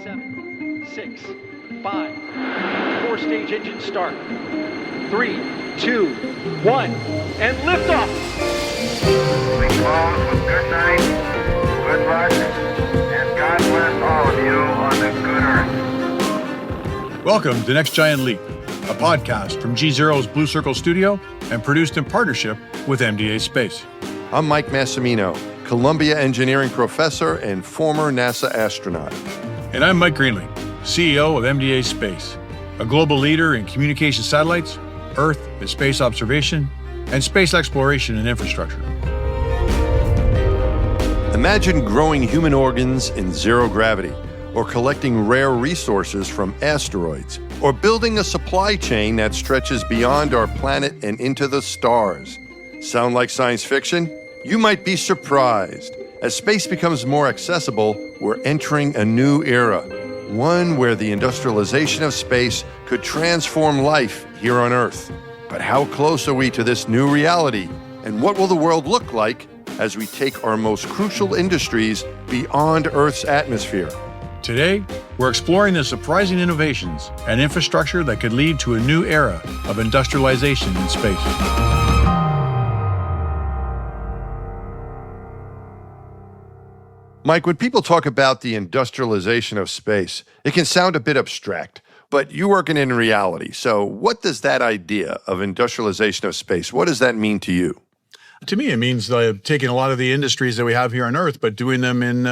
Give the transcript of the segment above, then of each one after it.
7, 6, 5. 4-stage engine start. 3, 2, 1, and liftoff. We close with good night, good luck, and God bless all of you on the good earth. Welcome to Next Giant Leap, a podcast from GZERO's Blue Circle Studio and produced in partnership with MDA Space. I'm Mike Massimino, Columbia engineering professor and former NASA astronaut. And I'm Mike Greenley, CEO of MDA Space, a global leader in communication satellites, Earth and space observation, and space exploration and infrastructure. Imagine growing human organs in zero gravity, or collecting rare resources from asteroids, or building a supply chain that stretches beyond our planet and into the stars. Sound like science fiction? You might be surprised. As space becomes more accessible, we're entering a new era, one where the industrialization of space could transform life here on Earth. But how close are we to this new reality? And what will the world look like as we take our most crucial industries beyond Earth's atmosphere? Today, we're exploring the surprising innovations and infrastructure that could lead to a new era of industrialization in space. Mike, when people talk about the industrialization of space, it can sound a bit abstract, but you're working in reality. So what does that idea of industrialization of space, what does that mean to you? To me, it means taking a lot of the industries that we have here on Earth, but doing them in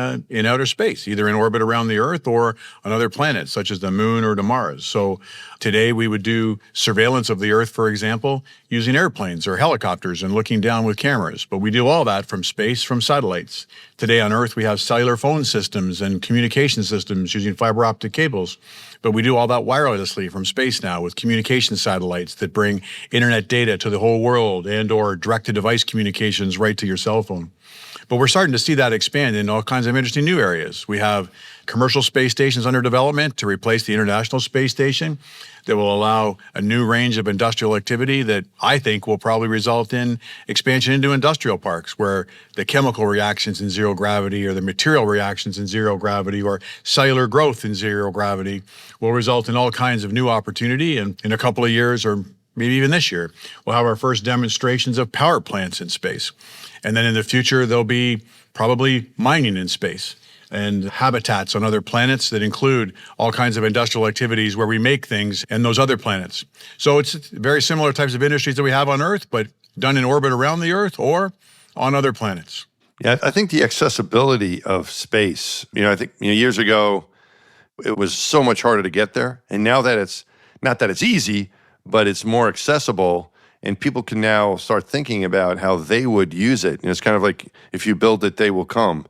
outer space, either in orbit around the Earth or on other planets, such as the Moon or to Mars. So today we would do surveillance of the Earth, for example, using airplanes or helicopters and looking down with cameras. But we do all that from space, from satellites. Today on Earth, we have cellular phone systems and communication systems using fiber optic cables. But we do all that wirelessly from space now with communication satellites that bring internet data to the whole world and or direct-to-device communications right to your cell phone. But we're starting to see that expand in all kinds of interesting new areas. We have commercial space stations under development to replace the International Space Station that will allow a new range of industrial activity that I think will probably result in expansion into industrial parks where the chemical reactions in zero gravity or the material reactions in zero gravity or cellular growth in zero gravity will result in all kinds of new opportunity. And in a couple of years or maybe even this year, we'll have our first demonstrations of power plants in space. And then in the future, there'll be probably mining in space and habitats on other planets that include all kinds of industrial activities where we make things in those other planets. So it's very similar types of industries that we have on Earth, but done in orbit around the Earth or on other planets. Yeah, I think the accessibility of space, I think years ago, it was so much harder to get there. And now that it's, not that it's easy, but it's more accessible, and people can now start thinking about how they would use it. And it's kind of like, if you build it, they will come.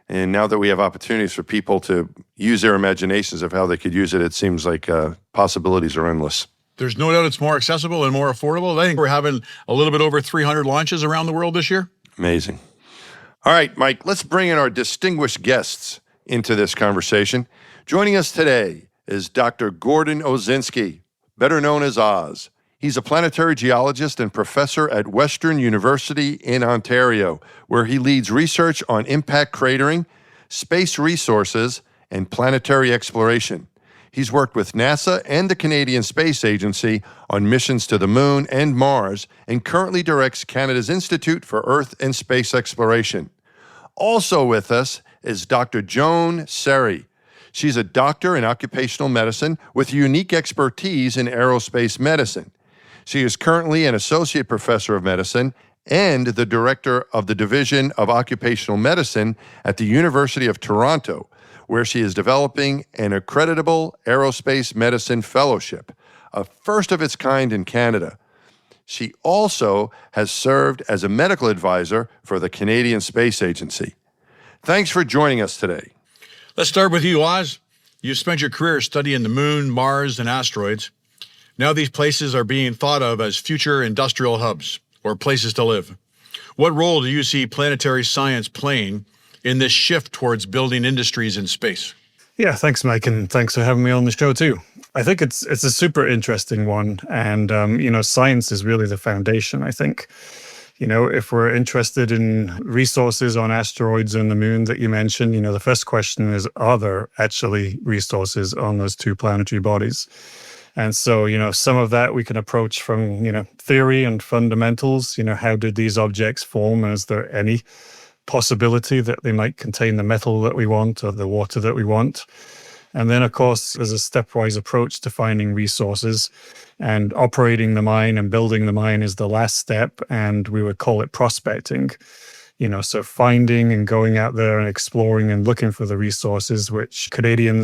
And now that we have opportunities for people to use their imaginations of how they could use it, it seems like possibilities are endless. There's no doubt it's more accessible and more affordable. I think we're having a little bit over 300 launches around the world this year. Amazing. All right, Mike, let's bring in our distinguished guests into this conversation. Joining us today is Dr. Gordon Osinski, better known as Oz. He's a planetary geologist and professor at Western University in Ontario, where he leads research on impact cratering, space resources, and planetary exploration. He's worked with NASA and the Canadian Space Agency on missions to the Moon and Mars, and currently directs Canada's Institute for Earth and Space Exploration. Also with us is Dr. Joan Saary. She's a doctor in occupational medicine with unique expertise in aerospace medicine. She is currently an associate professor of medicine and the director of the Division of Occupational Medicine at the University of Toronto, where she is developing an accreditable aerospace medicine fellowship, a first of its kind in Canada. She also has served as a medical advisor for the Canadian Space Agency. Thanks for joining us today. Let's start with you, Oz. You've spent your career studying the Moon, Mars, and asteroids. Now these places are being thought of as future industrial hubs or places to live. What role do you see planetary science playing in this shift towards building industries in space? Yeah, thanks, Mike, and thanks for having me on the show too. I think it's a super interesting one, and science is really the foundation. I think If we're interested in resources on asteroids and the moon that you mentioned, the first question is, are there actually resources on those two planetary bodies? And so, some of that we can approach from, theory and fundamentals. How did these objects form? Is there any possibility that they might contain the metal that we want or the water that we want? And then, of course, there's a stepwise approach to finding resources, and operating the mine and building the mine is the last step, and we would call it prospecting. So finding and going out there and exploring and looking for the resources, which Canadian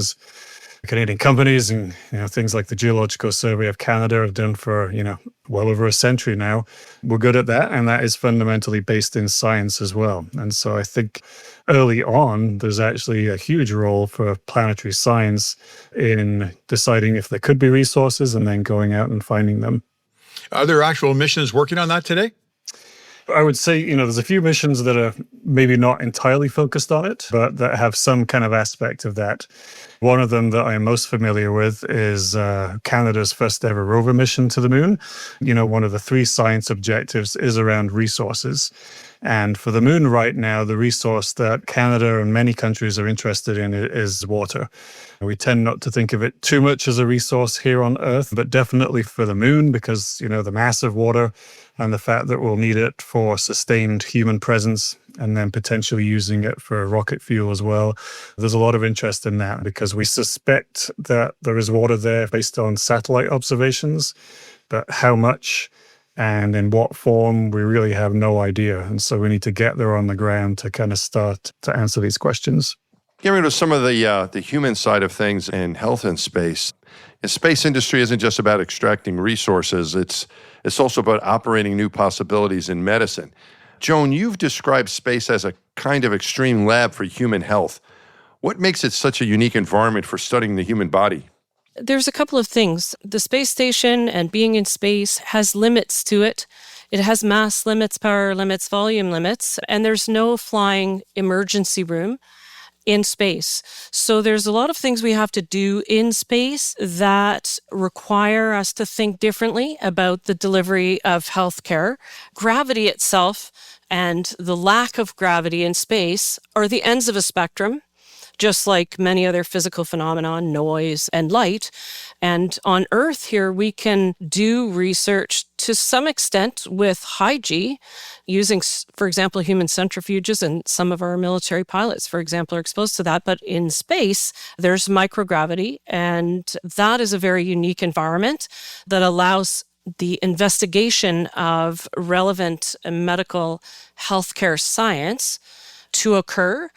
companies and things like the Geological Survey of Canada have done for well over a century now. We're good at that, and that is fundamentally based in science as well. And so I think early on there's actually a huge role for planetary science in deciding if there could be resources and then going out and finding them. Are there actual missions working on that today? I would say, there's a few missions that are maybe not entirely focused on it, but that have some kind of aspect of that. One of them that I'm most familiar with is Canada's first ever rover mission to the moon. One of the 3 science objectives is around resources. And for the moon right now, the resource that Canada and many countries are interested in is water. We tend not to think of it too much as a resource here on Earth, but definitely for the moon, because, the mass of water and the fact that we'll need it for sustained human presence and then potentially using it for rocket fuel as well. There's a lot of interest in that because we suspect that there is water there based on satellite observations, but how much and in what form, we really have no idea. And so we need to get there on the ground to kind of start to answer these questions. Getting rid of some of the human side of things in health and space. The space industry isn't just about extracting resources. It's also about operating new possibilities in medicine. Joan, you've described space as a kind of extreme lab for human health. What makes it such a unique environment for studying the human body? There's a couple of things. The space station and being in space has limits to it. It has mass limits, power limits, volume limits, and there's no flying emergency room in space. So there's a lot of things we have to do in space that require us to think differently about the delivery of healthcare. Gravity itself and the lack of gravity in space are the ends of a spectrum, just like many other physical phenomena, noise and light. And on Earth here, we can do research to some extent with high G, using, for example, human centrifuges, and some of our military pilots, for example, are exposed to that. But in space, there's microgravity, and that is a very unique environment that allows the investigation of relevant medical healthcare science to occur.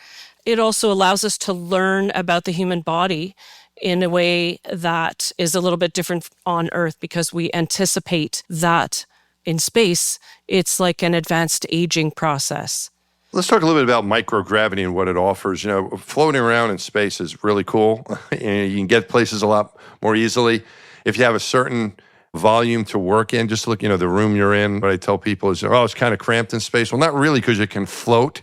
It also allows us to learn about the human body in a way that is a little bit different on Earth, because we anticipate that in space, it's like an advanced aging process. Let's talk a little bit about microgravity and what it offers. Floating around in space is really cool. And you can get places a lot more easily. If you have a certain volume to work in, just look, the room you're in. What I tell people is, it's kind of cramped in space. Well, not really, because you can float.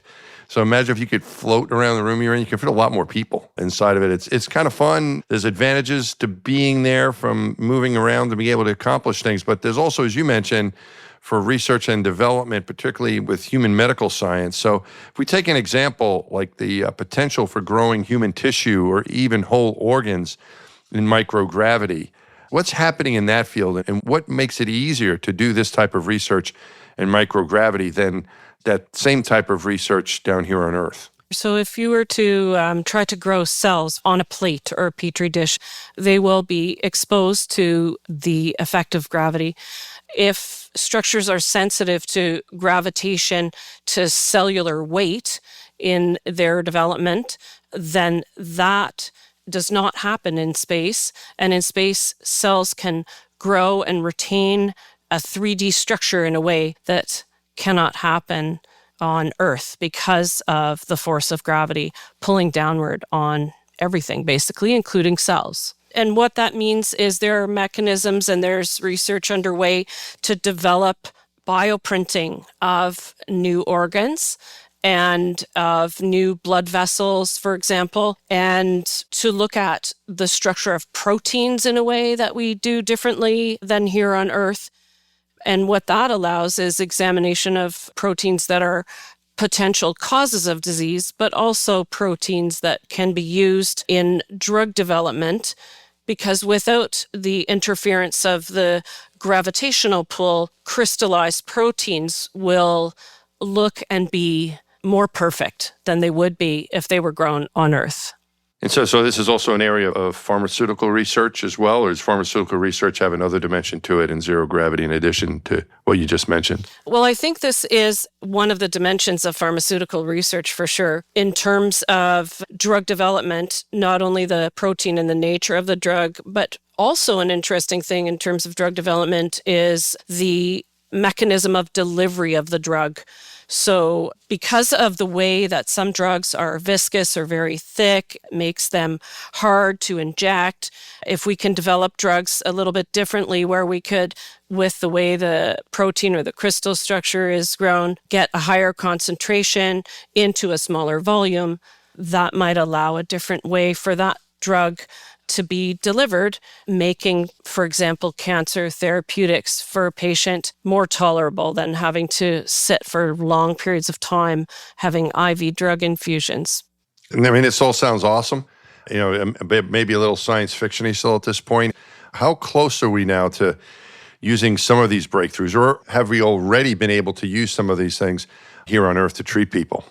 So imagine if you could float around the room you're in, you can fit a lot more people inside of it. It's kind of fun. There's advantages to being there from moving around to be able to accomplish things. But there's also, as you mentioned, for research and development, particularly with human medical science. So if we take an example like the potential for growing human tissue or even whole organs in microgravity, what's happening in that field and what makes it easier to do this type of research in microgravity than that same type of research down here on Earth? So if you were to try to grow cells on a plate or a petri dish, they will be exposed to the effect of gravity. If structures are sensitive to gravitation, to cellular weight in their development, then that does not happen in space. And in space, cells can grow and retain a 3D structure in a way that cannot happen on Earth because of the force of gravity pulling downward on everything, basically, including cells. And what that means is there are mechanisms and there's research underway to develop bioprinting of new organs and of new blood vessels, for example, and to look at the structure of proteins in a way that we do differently than here on Earth. And what that allows is examination of proteins that are potential causes of disease, but also proteins that can be used in drug development, because without the interference of the gravitational pull, crystallized proteins will look and be more perfect than they would be if they were grown on Earth. And so this is also an area of pharmaceutical research as well, or does pharmaceutical research have another dimension to it in zero gravity in addition to what you just mentioned? Well, I think this is one of the dimensions of pharmaceutical research for sure. In terms of drug development, not only the protein and the nature of the drug, but also an interesting thing in terms of drug development is the mechanism of delivery of the drug. So because of the way that some drugs are viscous or very thick, makes them hard to inject, if we can develop drugs a little bit differently where we could, with the way the protein or the crystal structure is grown, get a higher concentration into a smaller volume, that might allow a different way for that drug to be delivered, making, for example, cancer therapeutics for a patient more tolerable than having to sit for long periods of time having IV drug infusions. And I mean, this all sounds awesome. You know, maybe a little science fiction-y still at this point. How close are we now to using some of these breakthroughs, or have we already been able to use some of these things here on Earth to treat people?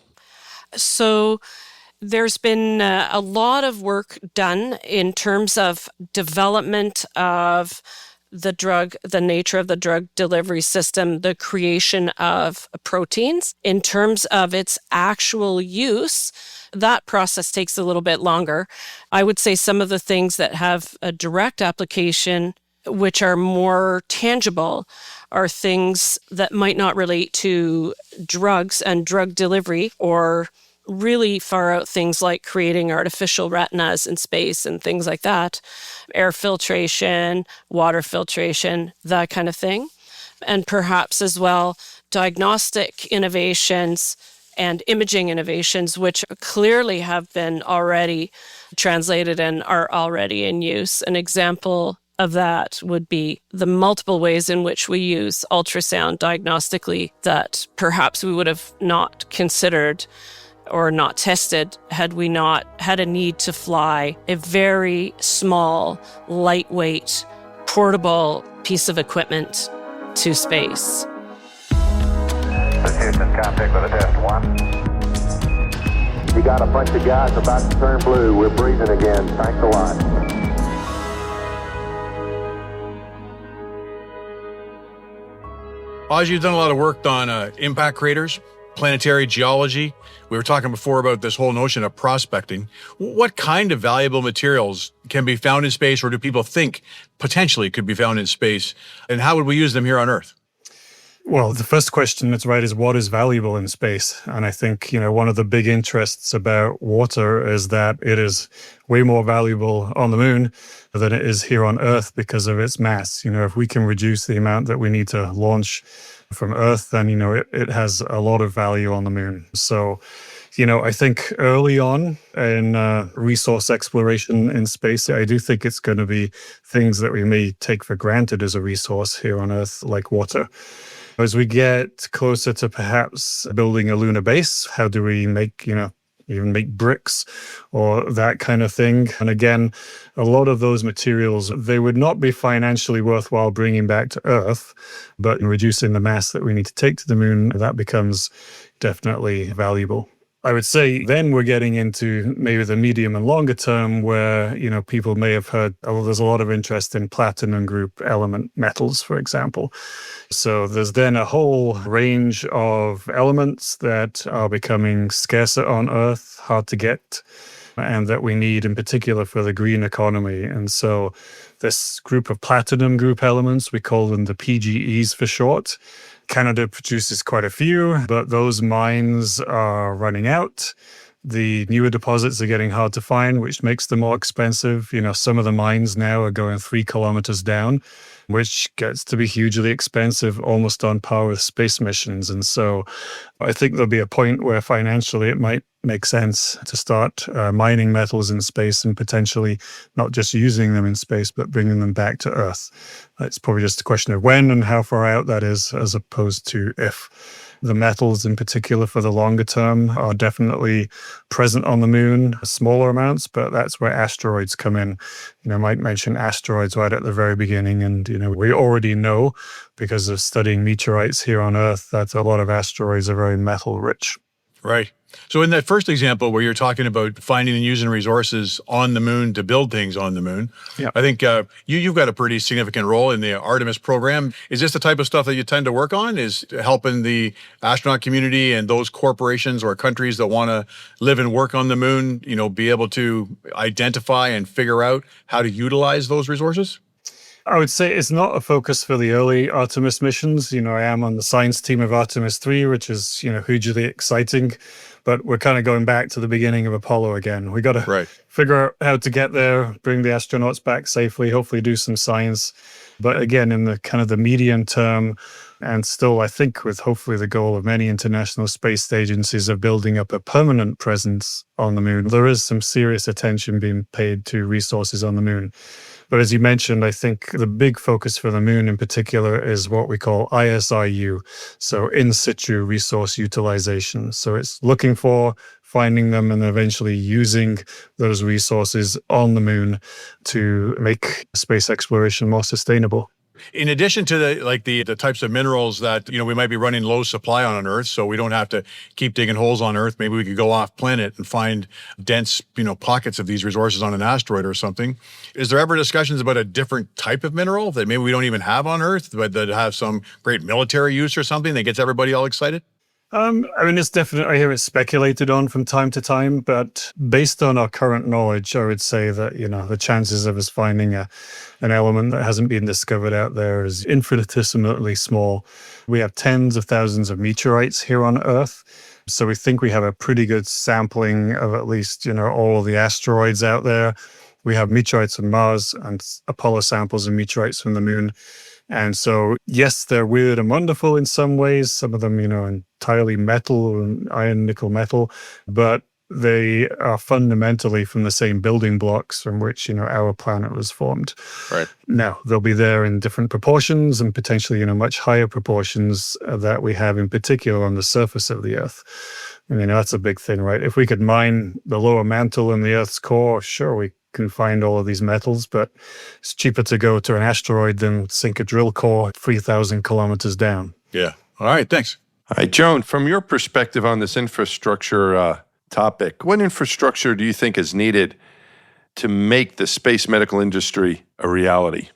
So there's been a lot of work done in terms of development of the drug, the nature of the drug delivery system, the creation of proteins. In terms of its actual use, that process takes a little bit longer. I would say some of the things that have a direct application, which are more tangible, are things that might not relate to drugs and drug delivery, or really far out things like creating artificial retinas in space and things like that, air filtration, water filtration, that kind of thing. And perhaps as well, diagnostic innovations and imaging innovations, which clearly have been already translated and are already in use. An example of that would be the multiple ways in which we use ultrasound diagnostically that perhaps we would have not considered or not tested had we not had a need to fly a very small, lightweight, portable piece of equipment to space. This is Houston, contact with a test one. You got a bunch of guys about to turn blue. We're breathing again. Thanks a lot. Oz, you've done a lot of work on impact craters, planetary geology. We were talking before about this whole notion of prospecting. What kind of valuable materials can be found in space, or do people think potentially could be found in space? And how would we use them here on Earth? Well, the first question that's right is what is valuable in space? And I think, one of the big interests about water is that it is way more valuable on the moon than it is here on Earth because of its mass. If we can reduce the amount that we need to launch from Earth, then, it has a lot of value on the moon. So, I think early on in resource exploration in space, I do think it's going to be things that we may take for granted as a resource here on Earth, like water. As we get closer to perhaps building a lunar base, how do we make, even make bricks or that kind of thing? And again, a lot of those materials, they would not be financially worthwhile bringing back to Earth, but in reducing the mass that we need to take to the moon, that becomes definitely valuable. I would say then we're getting into maybe the medium and longer term where, people may have heard, there's a lot of interest in platinum group element metals, for example. So there's then a whole range of elements that are becoming scarcer on Earth, hard to get, and that we need in particular for the green economy. And so this group of platinum group elements, we call them the PGEs for short. Canada produces quite a few, but those mines are running out. The newer deposits are getting hard to find, which makes them more expensive. Some of the mines now are going 3 kilometers down, which gets to be hugely expensive, almost on par with space missions. And so I think there'll be a point where financially it might make sense to start mining metals in space and potentially not just using them in space, but bringing them back to Earth. It's probably just a question of when and how far out that is, as opposed to if. The metals in particular for the longer term are definitely present on the moon, smaller amounts, but that's where asteroids come in. Mike mentioned asteroids right at the very beginning, and we already know because of studying meteorites here on Earth that a lot of asteroids are very metal rich. Right. So in that first example where you're talking about finding and using resources on the moon to build things on the moon, Yeah. I think you've got a pretty significant role in the Artemis program. Is this the type of stuff that you tend to work on, is helping the astronaut community and those corporations or countries that want to live and work on the moon, be able to identify and figure out how to utilize those resources? I would say it's not a focus for the early Artemis missions. I am on the science team of Artemis 3, which is, hugely exciting. But we're kind of going back to the beginning of Apollo again. We got to figure out how to get there, bring the astronauts back safely, hopefully do some science. But again, in the kind of the medium term, and still, I think, with hopefully the goal of many international space agencies of building up a permanent presence on the moon, there is some serious attention being paid to resources on the moon. But as you mentioned, I think the big focus for the moon in particular is what we call ISIU, so in situ resource utilization. So it's looking for, finding them, and eventually using those resources on the moon to make space exploration more sustainable. In addition to the types of minerals that we might be running low supply on Earth, so we don't have to keep digging holes on Earth. Maybe we could go off planet and find dense pockets of these resources on an asteroid or something. Is there ever discussions about a different type of mineral that maybe we don't even have on Earth, but that have some great military use or something that gets everybody all excited? It's definitely, I hear it speculated on from time to time, but based on our current knowledge, I would say that, the chances of us finding an element that hasn't been discovered out there is infinitesimally small. We have tens of thousands of meteorites here on Earth. So we think we have a pretty good sampling of at least, all of the asteroids out there. We have meteorites from Mars and Apollo samples and meteorites from the moon. And so, yes, they're weird and wonderful in some ways. Some of them, entirely metal and iron, nickel, metal, but they are fundamentally from the same building blocks from which, our planet was formed. Right. Now, they'll be there in different proportions and potentially, much higher proportions that we have in particular on the surface of the Earth. That's a big thing, right? If we could mine the lower mantle in the Earth's core, sure, we can find all of these metals, but it's cheaper to go to an asteroid than sink a drill core 3,000 kilometers down. Yeah. All right. Thanks. All right, Joan, from your perspective on this infrastructure topic, what infrastructure do you think is needed to make the space medical industry a reality?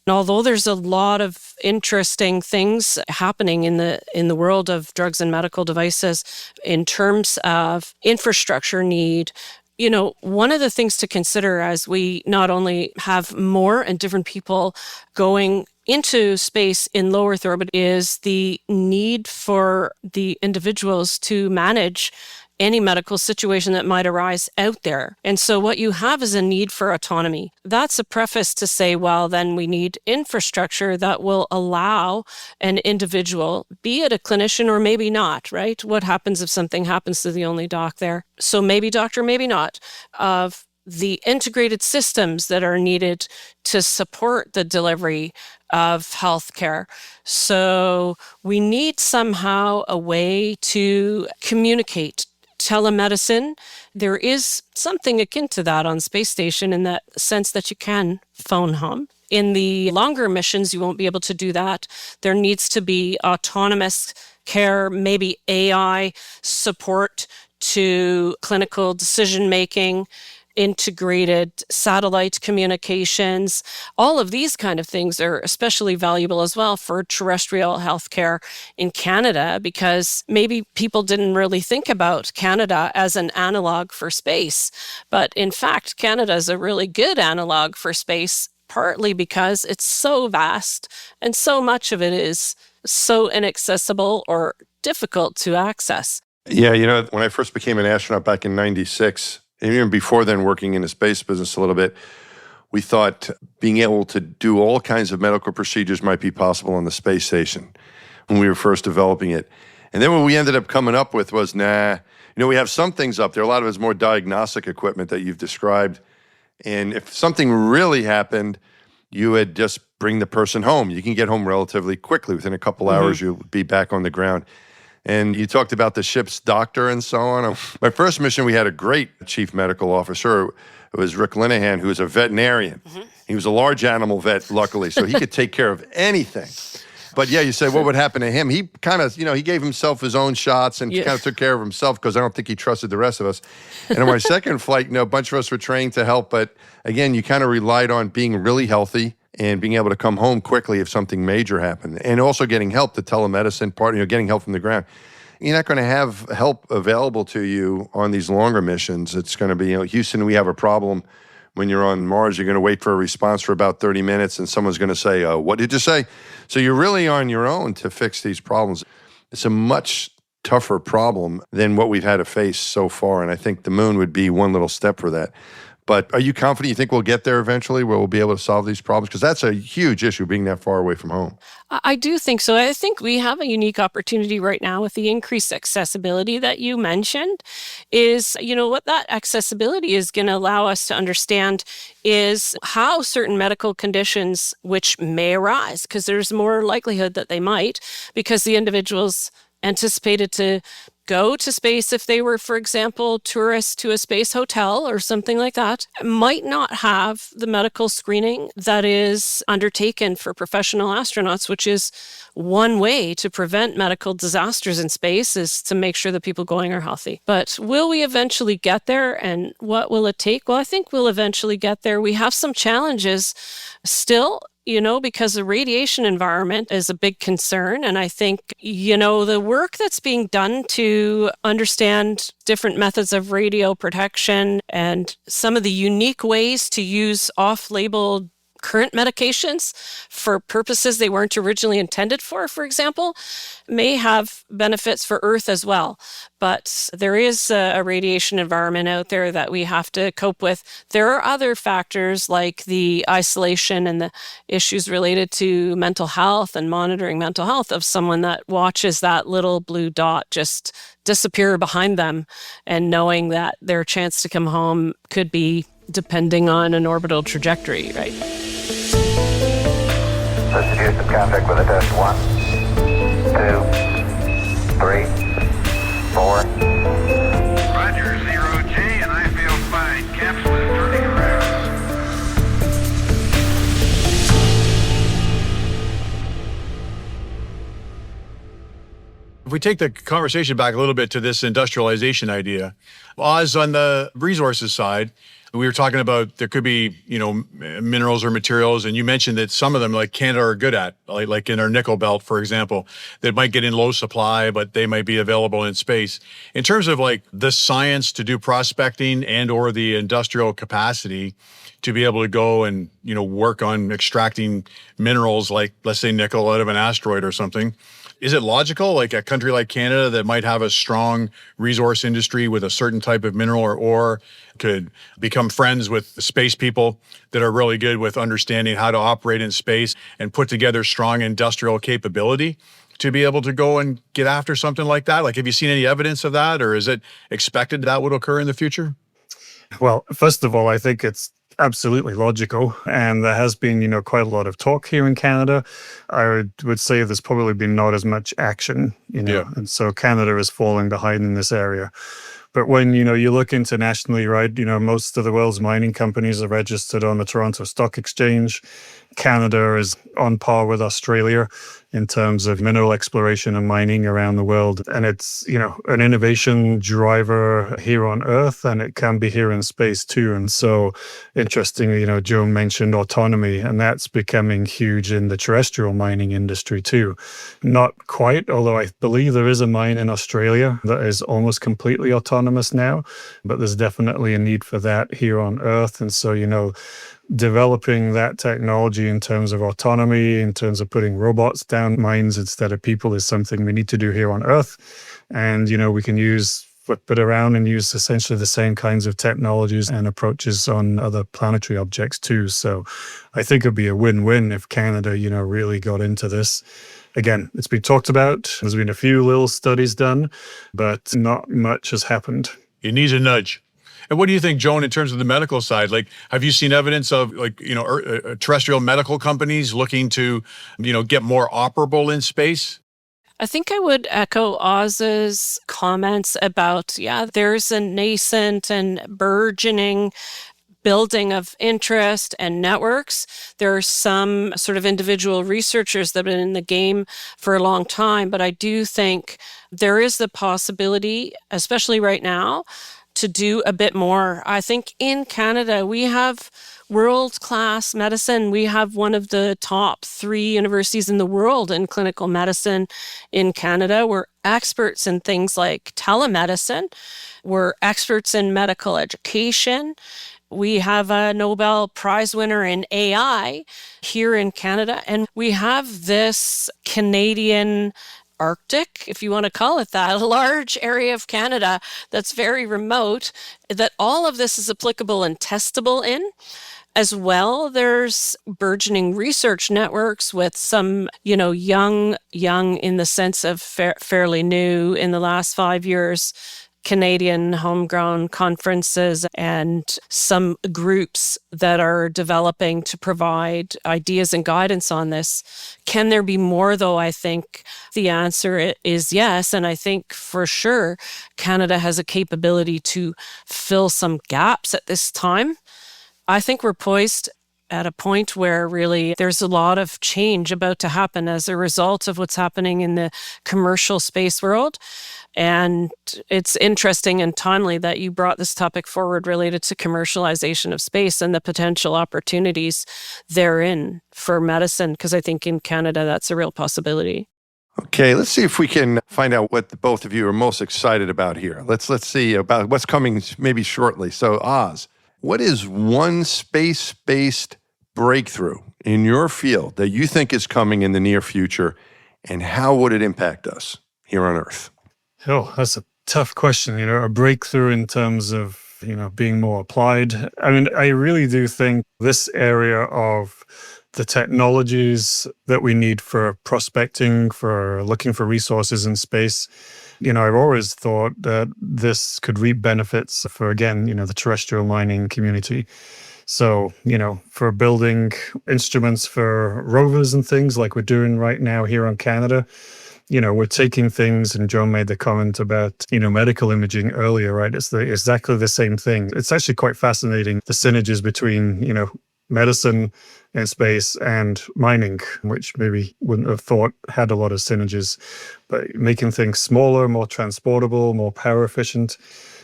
And although there's a lot of interesting things happening in the world of drugs and medical devices in terms of infrastructure need, one of the things to consider as we not only have more and different people going into space in low Earth orbit is the need for the individuals to manage any medical situation that might arise out there. And so what you have is a need for autonomy. That's a preface to say, well, then we need infrastructure that will allow an individual, be it a clinician or maybe not, right? What happens if something happens to the only doc there? So maybe doctor, maybe not, of the integrated systems that are needed to support the delivery of healthcare. So we need somehow a way to communicate. Telemedicine, there is something akin to that on space station in that sense that you can phone home. In the longer missions, you won't be able to do that. There needs to be autonomous care, maybe AI support to clinical decision-making, integrated satellite communications. All of these kind of things are especially valuable as well for terrestrial healthcare in Canada, because maybe people didn't really think about Canada as an analog for space. But in fact, Canada is a really good analog for space, partly because it's so vast and so much of it is so inaccessible or difficult to access. Yeah, when I first became an astronaut back in 96, and even before then working in the space business a little bit, we thought being able to do all kinds of medical procedures might be possible on the space station when we were first developing it. And then what we ended up coming up with was, we have some things up there. A lot of it's more diagnostic equipment that you've described. And if something really happened, you would just bring the person home. You can get home relatively quickly. Within a couple hours, you'll be back on the ground. And you talked about the ship's doctor and so on. My first mission, we had a great chief medical officer. It was Rick Linehan, who was a veterinarian. He was a large animal vet, luckily, so he could take care of anything. But yeah, you say, what would happen to him? He kind of, he gave himself his own shots and kind of took care of himself because I don't think he trusted the rest of us. And on my second flight, a bunch of us were trained to help. But again, you kind of relied on being really healthy and being able to come home quickly if something major happened. And also getting help, the telemedicine part, getting help from the ground. You're not going to have help available to you on these longer missions. It's going to be, Houston, we have a problem. When you're on Mars, you're going to wait for a response for about 30 minutes, and someone's going to say, what did you say? So you're really on your own to fix these problems. It's a much tougher problem than what we've had to face so far, and I think the moon would be one little step for that. But are you confident you think we'll get there eventually where we'll be able to solve these problems? Because that's a huge issue, being that far away from home. I do think so. I think we have a unique opportunity right now with the increased accessibility that you mentioned is, what that accessibility is going to allow us to understand is how certain medical conditions, which may arise, because there's more likelihood that they might, because the individuals anticipated to go to space if they were, for example, tourists to a space hotel or something like that, might not have the medical screening that is undertaken for professional astronauts, which is one way to prevent medical disasters in space is to make sure that people going are healthy. But will we eventually get there, and what will it take? Well, I think we'll eventually get there. We have some challenges still, because the radiation environment is a big concern. And I think, the work that's being done to understand different methods of radio protection and some of the unique ways to use off-label current medications for purposes they weren't originally intended for example, may have benefits for Earth as well. But there is a radiation environment out there that we have to cope with. There are other factors like the isolation and the issues related to mental health and monitoring mental health of someone that watches that little blue dot just disappear behind them and knowing that their chance to come home could be depending on an orbital trajectory, right? This is Houston, contact with a test. 1, 2, 3, 4. Roger, 0G, and I feel fine. Capsule is turning around. If we take the conversation back a little bit to this industrialization idea, Oz, on the resources side, we were talking about there could be, minerals or materials, and you mentioned that some of them, like Canada, are good at, like in our nickel belt, for example, that might get in low supply, but they might be available in space. In terms of like the science to do prospecting and or the industrial capacity to be able to go and, work on extracting minerals like, let's say, nickel out of an asteroid or something, is it logical, like a country like Canada that might have a strong resource industry with a certain type of mineral or ore could become friends with space people that are really good with understanding how to operate in space and put together strong industrial capability to be able to go and get after something like that? Like, have you seen any evidence of that, or is it expected that would occur in the future? Well, first of all, I think it's absolutely logical, and there has been, quite a lot of talk here in Canada. I would say there's probably been not as much action, and so Canada is falling behind in this area. But when, you look internationally, right, most of the world's mining companies are registered on the Toronto Stock Exchange. Canada is on par with Australia in terms of mineral exploration and mining around the world. And it's, an innovation driver here on Earth, and it can be here in space too. And so interestingly, Joan mentioned autonomy, and that's becoming huge in the terrestrial mining industry too. Not quite, although I believe there is a mine in Australia that is almost completely autonomous now, but there's definitely a need for that here on Earth. And so, developing that technology in terms of autonomy, in terms of putting robots down mines instead of people, is something we need to do here on Earth. And, we can flip it around and use essentially the same kinds of technologies and approaches on other planetary objects too. So I think it'd be a win-win if Canada, really got into this. Again, it's been talked about. There's been a few little studies done, but not much has happened. It needs a nudge. And what do you think, Joan, in terms of the medical side? Like, have you seen evidence of terrestrial medical companies looking to, get more operable in space? I think I would echo Oz's comments about, there's a nascent and burgeoning building of interest and networks. There are some sort of individual researchers that have been in the game for a long time, but I do think there is the possibility, especially right now, to do a bit more. I think in Canada, we have world-class medicine. We have one of the top 3 universities in the world in clinical medicine in Canada. We're experts in things like telemedicine. We're experts in medical education. We have a Nobel Prize winner in AI here in Canada. And we have this Canadian Arctic, if you want to call it that, a large area of Canada that's very remote, that all of this is applicable and testable in. As well, there's burgeoning research networks with some, young in the sense of fairly new in the last 5 years, Canadian homegrown conferences and some groups that are developing to provide ideas and guidance on this. Can there be more, though? I think the answer is yes. And I think for sure Canada has a capability to fill some gaps at this time. I think we're poised at a point where really there's a lot of change about to happen as a result of what's happening in the commercial space world. And it's interesting and timely that you brought this topic forward related to commercialization of space and the potential opportunities therein for medicine, because I think in Canada that's a real possibility. Okay, let's see if we can find out what the both of you are most excited about here. Let's see about what's coming maybe shortly. So, Oz, what is one space-based breakthrough in your field that you think is coming in the near future, and how would it impact us here on Earth? Oh, that's a tough question. A breakthrough in terms of, being more applied. I mean, I really do think this area of the technologies that we need for prospecting, for looking for resources in space, I've always thought that this could reap benefits for, again, the terrestrial mining community. So, for building instruments for rovers and things like we're doing right now here on Canada, we're taking things, and Joan made the comment about, medical imaging earlier, right? It's exactly the same thing. It's actually quite fascinating, the synergies between, medicine in space and mining, which maybe wouldn't have thought had a lot of synergies, but making things smaller, more transportable, more power efficient.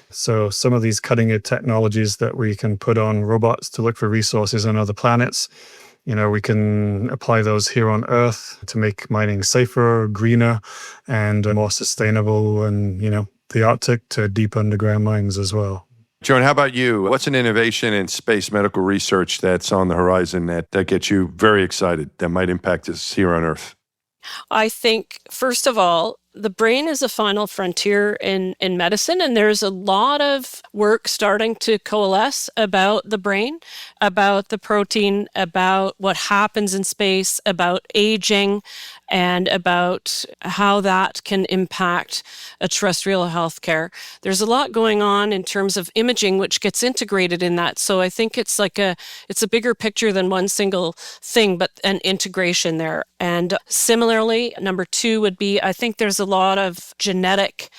So some of these cutting edge technologies that we can put on robots to look for resources on other planets, we can apply those here on Earth to make mining safer, greener, and more sustainable, and, the Arctic to deep underground mines as well. Joan, how about you? What's an innovation in space medical research that's on the horizon that gets you very excited that might impact us here on Earth? I think, first of all, the brain is a final frontier in medicine, and there's a lot of work starting to coalesce about the brain, about the protein, about what happens in space, about aging, and about how that can impact a terrestrial healthcare. There's a lot going on in terms of imaging, which gets integrated in that. So I think it's a bigger picture than one single thing, but an integration there. And similarly, number 2 would be, I think there's a lot of genetic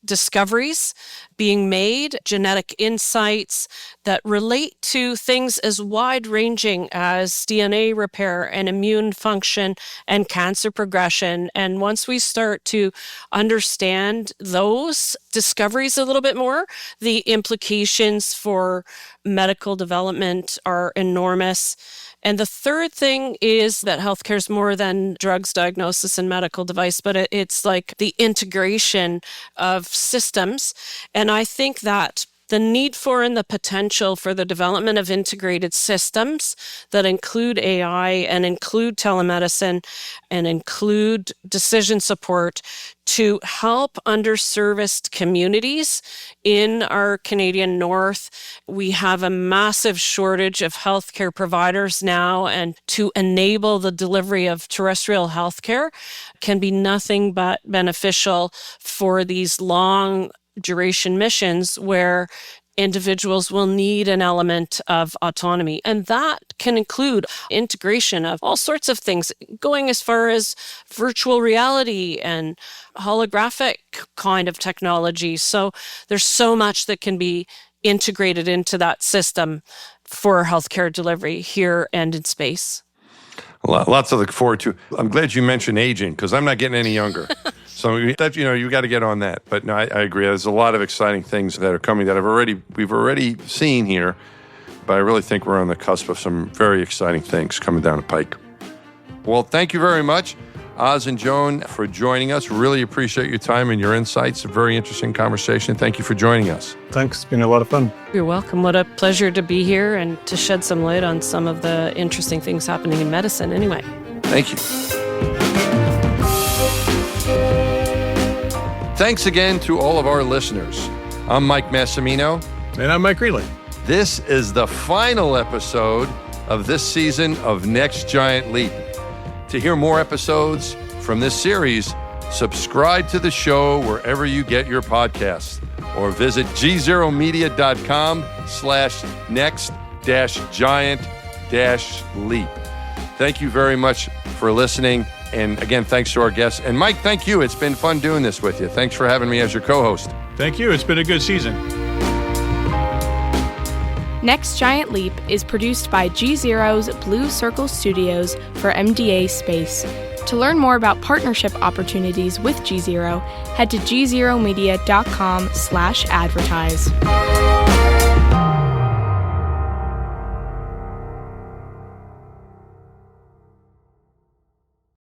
discoveries being made, genetic insights that relate to things as wide-ranging as DNA repair and immune function and cancer progression. And once we start to understand those discoveries a little bit more, the implications for medical development are enormous. And the third thing is that healthcare is more than drugs, diagnosis, and medical device, but it's like the integration of systems. And I think that the need for and the potential for the development of integrated systems that include AI and include telemedicine and include decision support to help underserviced communities in our Canadian North. We have a massive shortage of healthcare providers now, and to enable the delivery of terrestrial healthcare can be nothing but beneficial for these long duration missions where individuals will need an element of autonomy. And that can include integration of all sorts of things, going as far as virtual reality and holographic kind of technology. So there's so much that can be integrated into that system for healthcare delivery here and in space. Lots to look forward to. I'm glad you mentioned aging because I'm not getting any younger. So that, you got to get on that. But no, I agree. There's a lot of exciting things that are coming that we've already seen here. But I really think we're on the cusp of some very exciting things coming down the pike. Well, thank you very much, Oz and Joan, for joining us. Really appreciate your time and your insights. A very interesting conversation. Thank you for joining us. Thanks. It's been a lot of fun. You're welcome. What a pleasure to be here and to shed some light on some of the interesting things happening in medicine anyway. Thank you. Thanks again to all of our listeners. I'm Mike Massimino. And I'm Mike Greenley. This is the final episode of this season of Next Giant Leap. To hear more episodes from this series, subscribe to the show wherever you get your podcasts or visit gzeromedia.com/next-giant-leap. Thank you very much for listening. And again, thanks to our guests. And Mike, thank you. It's been fun doing this with you. Thanks for having me as your co-host. Thank you. It's been a good season. Next Giant Leap is produced by GZERO's Blue Circle Studios for MDA Space. To learn more about partnership opportunities with GZERO, head to gzeromedia.com/advertise.